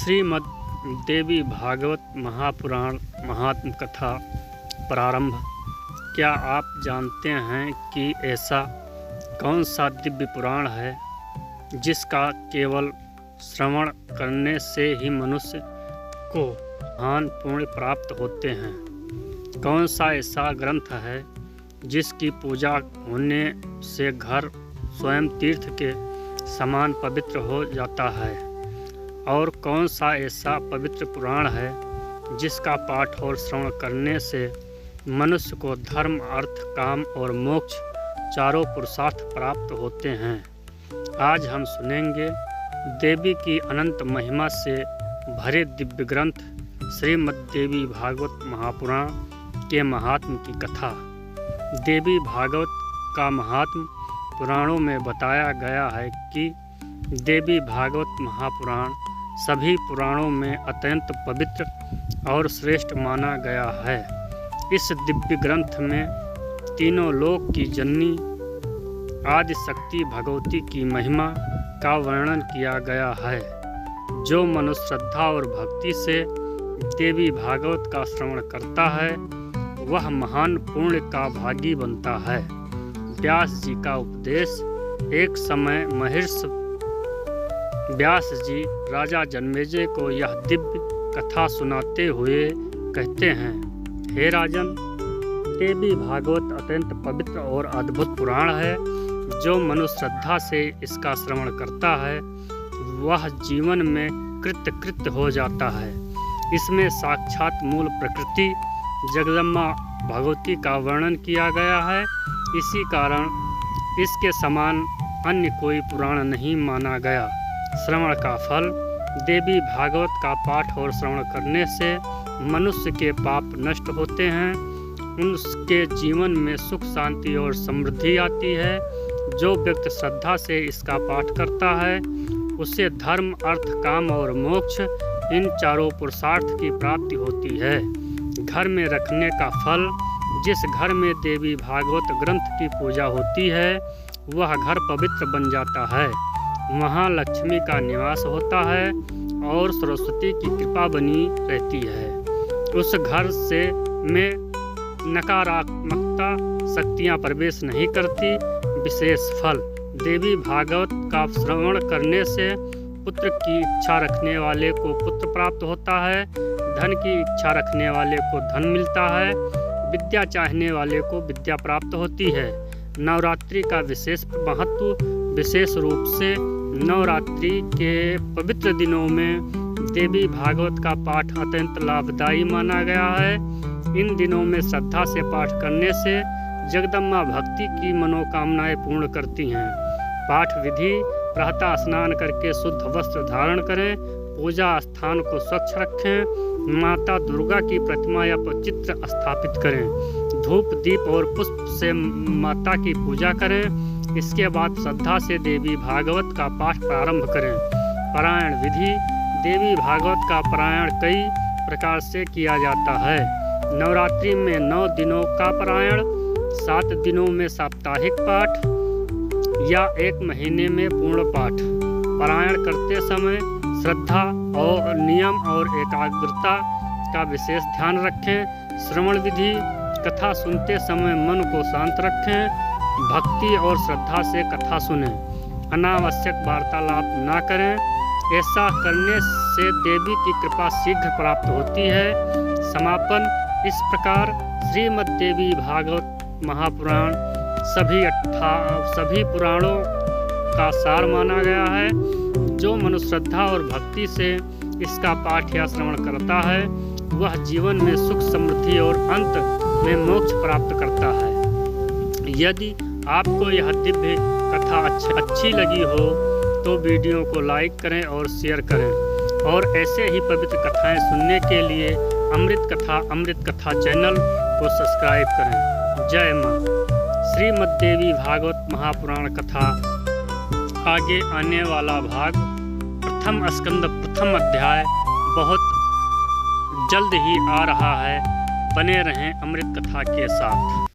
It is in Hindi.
श्रीमद् देवी भागवत महापुराण महात्म कथा प्रारंभ। क्या आप जानते हैं कि ऐसा कौन सा दिव्य पुराण है जिसका केवल श्रवण करने से ही मनुष्य को महान पुण्य प्राप्त होते हैं? कौन सा ऐसा ग्रंथ है जिसकी पूजा होने से घर स्वयं तीर्थ के समान पवित्र हो जाता है? और कौन सा ऐसा पवित्र पुराण है जिसका पाठ और श्रवण करने से मनुष्य को धर्म, अर्थ, काम और मोक्ष चारों पुरुषार्थ प्राप्त होते हैं? आज हम सुनेंगे देवी की अनंत महिमा से भरे दिव्य ग्रंथ श्रीमद् देवी भागवत महापुराण के महात्म की कथा। देवी भागवत का महात्म पुराणों में बताया गया है कि देवी भागवत महापुराण सभी पुराणों में अत्यंत पवित्र और श्रेष्ठ माना गया है। इस दिव्य ग्रंथ में तीनों लोक की जननी आदि शक्ति भगवती की महिमा का वर्णन किया गया है। जो मनुष्य श्रद्धा और भक्ति से देवी भागवत का श्रवण करता है वह महान पुण्य का भागी बनता है। व्यास जी का उपदेश। एक समय महर्षि व्यास जी राजा जन्मेजय को यह दिव्य कथा सुनाते हुए कहते हैं, हे राजन, देवी भागवत अत्यंत पवित्र और अद्भुत पुराण है। जो मनुष्य श्रद्धा से इसका श्रवण करता है वह जीवन में कृत्य हो जाता है। इसमें साक्षात मूल प्रकृति जगदम्बा भगवती का वर्णन किया गया है। इसी कारण इसके समान अन्य कोई पुराण नहीं माना गया। श्रवण का फल। देवी भागवत का पाठ और श्रवण करने से मनुष्य के पाप नष्ट होते हैं, उनके जीवन में सुख, शांति और समृद्धि आती है। जो व्यक्ति श्रद्धा से इसका पाठ करता है उसे धर्म, अर्थ, काम और मोक्ष इन चारों पुरुषार्थ की प्राप्ति होती है। घर में रखने का फल। जिस घर में देवी भागवत ग्रंथ की पूजा होती है वह घर पवित्र बन जाता है। वहाँ लक्ष्मी का निवास होता है और सरस्वती की कृपा बनी रहती है। उस घर से में नकारात्मकता शक्तियाँ प्रवेश नहीं करती। विशेष फल। देवी भागवत का श्रवण करने से पुत्र की इच्छा रखने वाले को पुत्र प्राप्त होता है, धन की इच्छा रखने वाले को धन मिलता है, विद्या चाहने वाले को विद्या प्राप्त होती है। नवरात्रि का विशेष महत्व। विशेष रूप से नवरात्रि के पवित्र दिनों में देवी भागवत का पाठ अत्यंत लाभदायी माना गया है। इन दिनों में श्रद्धा से पाठ करने से जगदम्बा भक्ति की मनोकामनाएं पूर्ण करती हैं। पाठ विधि। प्रातः स्नान करके शुद्ध वस्त्र धारण करें, पूजा स्थान को स्वच्छ रखें, माता दुर्गा की प्रतिमा या चित्र स्थापित करें, धूप, दीप और पुष्प से माता की पूजा करें। इसके बाद श्रद्धा से देवी भागवत का पाठ प्रारंभ करें। पारायण विधि। देवी भागवत का पारायण कई प्रकार से किया जाता है। नवरात्रि में 9 दिनों का पारायण, 7 दिनों में साप्ताहिक पाठ या 1 महीने में पूर्ण पाठ। पारायण करते समय श्रद्धा और नियम और एकाग्रता का विशेष ध्यान रखें। श्रवण विधि। कथा सुनते समय मन को शांत रखें, भक्ति और श्रद्धा से कथा सुनें, अनावश्यक वार्तालाप ना करें। ऐसा करने से देवी की कृपा शीघ्र प्राप्त होती है। समापन। इस प्रकार श्रीमद् देवी भागवत महापुराण सभी पुराणों का सार माना गया है। जो मनुष्य श्रद्धा और भक्ति से इसका पाठ या श्रवण करता है वह जीवन में सुख, समृद्धि और अंत में मोक्ष प्राप्त करता है। यदि आपको यह दिव्य कथा अच्छी लगी हो तो वीडियो को लाइक करें और शेयर करें। और ऐसे ही पवित्र कथाएं सुनने के लिए अमृत कथा चैनल को सब्सक्राइब करें। जय माँ। श्रीमद् देवी भागवत महापुराण कथा आगे आने वाला भाग प्रथम स्कंद प्रथम अध्याय बहुत जल्द ही आ रहा है। बने रहें अमृत कथा के साथ।